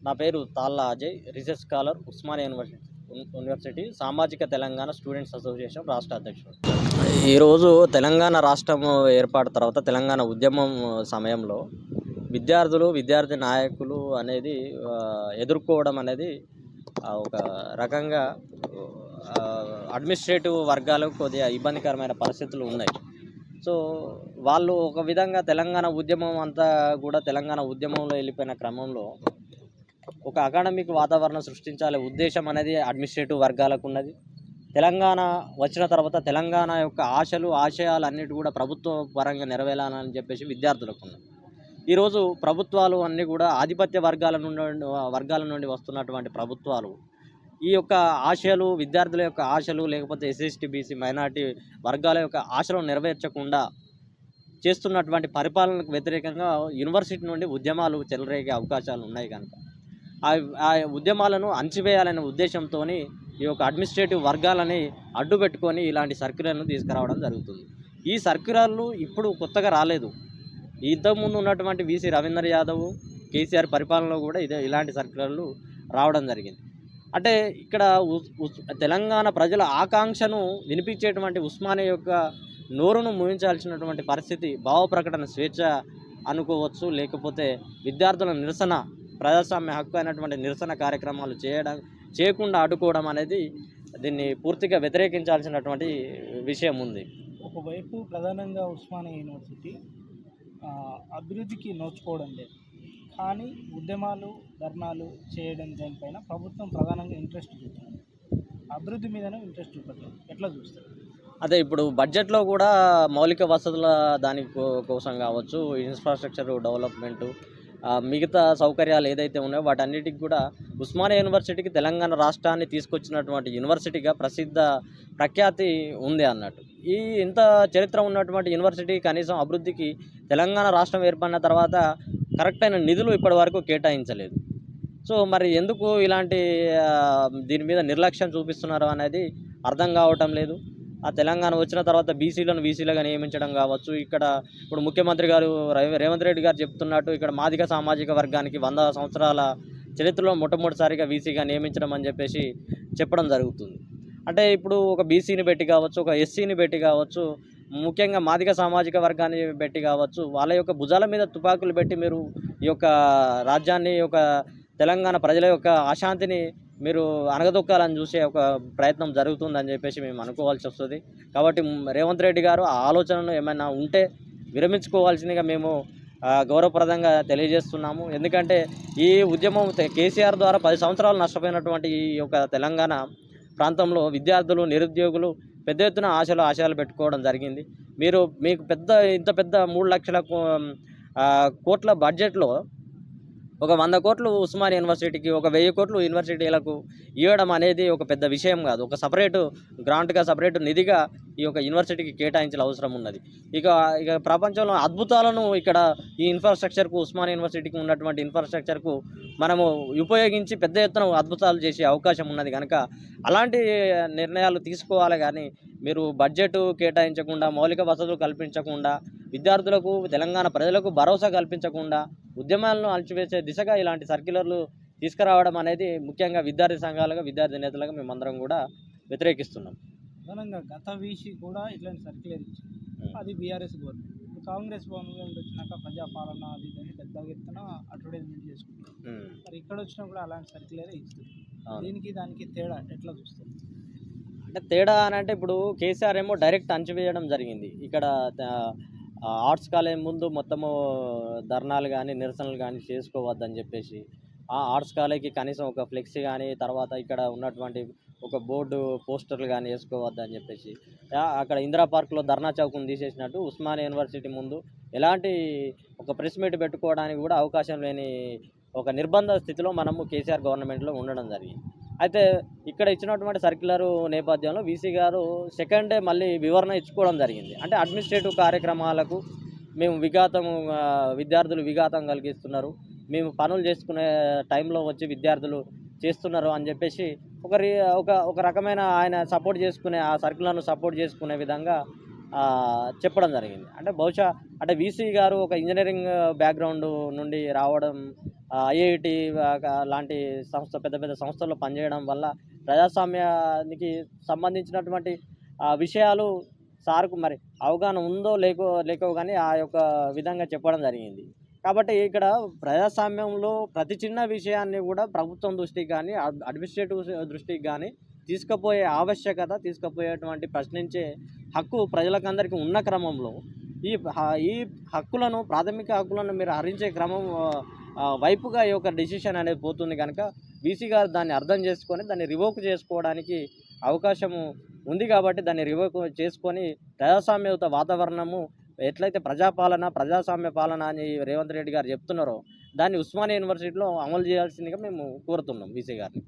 నా పేరు Talla Ajay, research scholar, Osmania University సామాజిక తెలంగాణ స్టూడెంట్స్ అసోసియేషన్ రాష్ట్ర అధ్యక్షుడు. ఈరోజు తెలంగాణ రాష్ట్రం ఏర్పాటు తర్వాత తెలంగాణ ఉద్యమం సమయంలో విద్యార్థి నాయకులు అనేది ఎదుర్కోవడం అనేది ఒక రకంగా అడ్మినిస్ట్రేటివ్ వర్గాలకు కొద్దిగా ఇబ్బందికరమైన పరిస్థితులు ఉన్నాయి. సో వాళ్ళు ఒక విధంగా తెలంగాణ ఉద్యమం అంతా కూడా తెలంగాణ ఉద్యమంలో వెళ్ళిపోయిన క్రమంలో ఒక అకాడమిక్ వాతావరణం సృష్టించాలనే ఉద్దేశం అనేది అడ్మినిస్ట్రేటివ్ వర్గాలకు ఉన్నది. తెలంగాణ వచ్చిన తర్వాత తెలంగాణ యొక్క ఆశయాలు అన్నిటి కూడా ప్రభుత్వ పరంగా నెరవేరాలని చెప్పేసి విద్యార్థులకు ఉన్నది. ఈరోజు ప్రభుత్వాలు అన్నీ కూడా ఆధిపత్య వర్గాల నుండి వస్తున్నటువంటి ప్రభుత్వాలు ఈ యొక్క ఆశయాలు, విద్యార్థుల యొక్క ఆశలు, లేకపోతే ఎస్సీ బీసీ మైనార్టీ వర్గాల యొక్క ఆశలను నెరవేర్చకుండా చేస్తున్నటువంటి పరిపాలనకు వ్యతిరేకంగా యూనివర్సిటీ నుండి ఉద్యమాలు చెలరేగే అవకాశాలు ఉన్నాయి. కనుక ఆ ఉద్యమాలను అణచివేయాలనే ఉద్దేశంతో ఈ యొక్క అడ్మినిస్ట్రేటివ్ వర్గాలని అడ్డుపెట్టుకొని ఇలాంటి సర్క్యులర్ను తీసుకురావడం జరుగుతుంది. ఈ సర్క్యులర్లు ఇప్పుడు కొత్తగా రాలేదు. ఇంతకుముందు ఉన్నటువంటి వీసీ రవీందర్ యాదవ్, కేసీఆర్ పరిపాలనలో కూడా ఇలాంటి సర్క్యులర్లు రావడం జరిగింది. అంటే ఇక్కడ తెలంగాణ ప్రజల ఆకాంక్షను వినిపించేటువంటి ఉస్మానియా యొక్క నోరును మూయించాల్సినటువంటి పరిస్థితి, భావ ప్రకటన స్వేచ్ఛ అనుకోవచ్చు, లేకపోతే విద్యార్థుల నిరసన, ప్రజాస్వామ్య హక్కు అయినటువంటి నిరసన కార్యక్రమాలు చేయకుండా అడ్డుకోవడం అనేది దీన్ని పూర్తిగా వ్యతిరేకించాల్సినటువంటి విషయం ఉంది. ఒకవైపు ప్రధానంగా ఉస్మానియా యూనివర్సిటీ అభివృద్ధికి నోచుకోవడం లేదు, కానీ ఉద్యమాలు, ధర్నాలు చేయడం దానిపైన ప్రభుత్వం ప్రధానంగా ఇంట్రెస్ట్ చూపుతుంది. అభివృద్ధి మీదనే ఇంట్రెస్ట్ చూపట్లేదు. ఎట్లా చూస్తారు? అదే ఇప్పుడు బడ్జెట్లో కూడా మౌలిక వసతుల కోసం కావచ్చు, ఇన్ఫ్రాస్ట్రక్చర్ డెవలప్మెంటు, మిగతా సౌకర్యాలు ఏదైతే ఉన్నాయో వాటన్నిటికి కూడా ఉస్మానియా యూనివర్సిటీకి తెలంగాణ రాష్ట్రాన్ని తీసుకొచ్చినటువంటి యూనివర్సిటీగా ప్రఖ్యాతి ఉంది అన్నట్టు. ఇంత చరిత్ర ఉన్నటువంటి యూనివర్సిటీ కనీసం అభివృద్ధికి తెలంగాణ రాష్ట్రం ఏర్పడిన తర్వాత కరెక్ట్ అయిన నిధులు ఇప్పటి వరకు కేటాయించలేదు. సో మరి ఎందుకు ఇలాంటి దీని మీద నిర్లక్ష్యం చూపిస్తున్నారు అనేది అర్థం కావటం లేదు. ఆ తెలంగాణ వచ్చిన తర్వాత బీసీలను వీసీలుగా నియమించడం కావచ్చు, ఇప్పుడు ముఖ్యమంత్రి గారు రేవంత్ రెడ్డి గారు చెప్తున్నట్టు ఇక్కడ మాదిగ సామాజిక వర్గానికి 100 సంవత్సరాల చరిత్రలో మొట్టమొదటిసారిగా వీసీగా నియమించడం అని చెప్పేసి చెప్పడం జరుగుతుంది. అంటే ఇప్పుడు ఒక బీసీని పెట్టి కావచ్చు, ఒక ఎస్సీని పెట్టి కావచ్చు, ముఖ్యంగా మాదిగ సామాజిక వర్గాన్ని పెట్టి కావచ్చు, వాళ్ళ యొక్క భుజాల మీద తుపాకులు పెట్టి మీరు ఈ యొక్క రాజ్యాన్ని, తెలంగాణ ప్రజల యొక్క అశాంతిని మీరు అనగదొక్కాలని చూసే ఒక ప్రయత్నం జరుగుతుందని చెప్పేసి మేము అనుకోవాల్సి వస్తుంది. కాబట్టి రేవంత్ రెడ్డి గారు ఆ ఆలోచనలు ఏమైనా ఉంటే విరమించుకోవాల్సిందిగా మేము గౌరవప్రదంగా తెలియజేస్తున్నాము. ఎందుకంటే ఈ ఉద్యమం కేసీఆర్ ద్వారా 10 సంవత్సరాలు నష్టపోయినటువంటి ఈ యొక్క తెలంగాణ ప్రాంతంలో విద్యార్థులు, నిరుద్యోగులు పెద్ద ఎత్తున ఆశయాలు పెట్టుకోవడం జరిగింది. మీకు ఇంత పెద్ద 3 లక్షల కోట్ల బడ్జెట్లో ఒక 100 కోట్లు ఉస్మానియా యూనివర్సిటీకి, ఒక 1000 కోట్లు యూనివర్సిటీలకు ఇవ్వడం అనేది ఒక పెద్ద విషయం కాదు. ఒక సపరేటు గ్రాంట్గా, సపరేటు నిధిగా ఈ యొక్క యూనివర్సిటీకి కేటాయించాల్సిన అవసరం ఉన్నది. ఇక ప్రపంచంలో అద్భుతాలను ఇక్కడ ఈ ఇన్ఫ్రాస్ట్రక్చర్కు, ఉస్మానియా యూనివర్సిటీకి ఉన్నటువంటి ఇన్ఫ్రాస్ట్రక్చర్కు మనము ఉపయోగించి పెద్ద ఎత్తున అద్భుతాలు చేసే అవకాశం ఉన్నది. కనుక అలాంటి నిర్ణయాలు తీసుకోవాలి. కానీ మీరు బడ్జెట్ కేటాయించకుండా, మౌలిక వసతులు కల్పించకుండా, విద్యార్థులకు, తెలంగాణ ప్రజలకు భరోసా కల్పించకుండా ఉద్యమాలను అణచివేసే దిశగా ఇలాంటి సర్క్యులర్లు తీసుకురావడం అనేది ముఖ్యంగా విద్యార్థి సంఘాలుగా, విద్యార్థి నేతలుగా మేమందరం కూడా వ్యతిరేకిస్తున్నాం. ప్రధానంగా గత వీసీ కూడా ఇట్లాంటి సర్క్యులర్ ఇచ్చింది, అది బీఆర్ఎస్ గవర్నమెంట్. ఇప్పుడు కాంగ్రెస్ గవర్నమెంట్ వచ్చినాక ప్రజాపాలన అది దాన్ని పెద్ద ఎత్తున అడ్వర్టైజ్మెంట్ చేసుకుంటారు. మరి ఇక్కడ వచ్చినా కూడా అలాంటి సర్క్యులరే ఇస్తుంది. దీనికి దానికి తేడా ఎట్లా చూస్తారు? అంటే తేడా అని అంటే ఇప్పుడు కేసీఆర్ ఏమో డైరెక్ట్ అణచివేయడం జరిగింది. ఇక్కడ ఆర్ట్స్ కాలేజ్ ముందు మొత్తము ధర్నాలు కానీ, నిరసనలు కానీ చేసుకోవద్దని చెప్పేసి, ఆ ఆర్ట్స్ కాలేజ్కి కనీసం ఒక ఫ్లెక్సీ కానీ, తర్వాత ఇక్కడ ఉన్నటువంటి ఒక బోర్డు పోస్టర్లు కానీ వేసుకోవద్దని చెప్పేసి, అక్కడ ఇందిరా పార్క్లో ధర్నా చౌక్ను తీసేసినట్టు ఉస్మానియా యూనివర్సిటీ ముందు ఎలాంటి ఒక ప్రెస్ మీట్ పెట్టుకోవడానికి కూడా అవకాశం లేని ఒక నిర్బంధ స్థితిలో మనము కేసీఆర్ గవర్నమెంట్లో ఉండడం జరిగింది. అయితే ఇక్కడ ఇచ్చినటువంటి సర్క్యులర్ నేపథ్యంలో వీసీ గారు సెకండ్ డే మళ్ళీ వివరణ ఇచ్చుకోవడం జరిగింది. అంటే అడ్మినిస్ట్రేటివ్ కార్యక్రమాలకు మేము విద్యార్థులు విఘాతం కలిగిస్తున్నారు, మేము పనులు చేసుకునే టైంలో వచ్చి విద్యార్థులు చేస్తున్నారు అని చెప్పేసి ఒక రకమైన ఆయన ఆ సర్క్యులర్ను సపోర్ట్ చేసుకునే విధంగా చెప్పడం జరిగింది. అంటే బహుశా వీసీ గారు ఒక ఇంజనీరింగ్ బ్యాక్గ్రౌండ్ నుండి రావడం ఐఐటి లాంటి పెద్ద పెద్ద సంస్థల్లో పనిచేయడం వల్ల ప్రజాస్వామ్యానికి సంబంధించినటువంటి విషయాలు సార్కు మరి అవగాహన ఉందో లేకో కానీ ఆ యొక్క విధంగా చెప్పడం జరిగింది. కాబట్టి ఇక్కడ ప్రజాస్వామ్యంలో ప్రతి చిన్న విషయాన్ని కూడా ప్రభుత్వం దృష్టికి కానీ, అడ్మినిస్ట్రేటివ్ దృష్టికి కానీ తీసుకుపోయేటువంటి ప్రశ్నించే హక్కు ప్రజలకందరికీ ఉన్న క్రమంలో ఈ హక్కులను, ప్రాథమిక హక్కులను మీరు హరించే క్రమం వైపుగా ఈ యొక్క డెసిషన్ అనేది పోతుంది కనుక వీసీ గారు దాన్ని అర్థం చేసుకొని దాన్ని రివోక్ చేసుకోవడానికి అవకాశము ఉంది. కాబట్టి దాన్ని రివోక్ చేసుకొని ప్రజాస్వామ్యయుత వాతావరణము ఎట్లయితే ప్రజాస్వామ్య పాలన అని రేవంత్ రెడ్డి గారు చెప్తున్నారో దాన్ని ఉస్మానియా యూనివర్సిటీలో అమలు చేయాల్సిందిగా మేము కోరుతున్నాం వీసీ గారిని.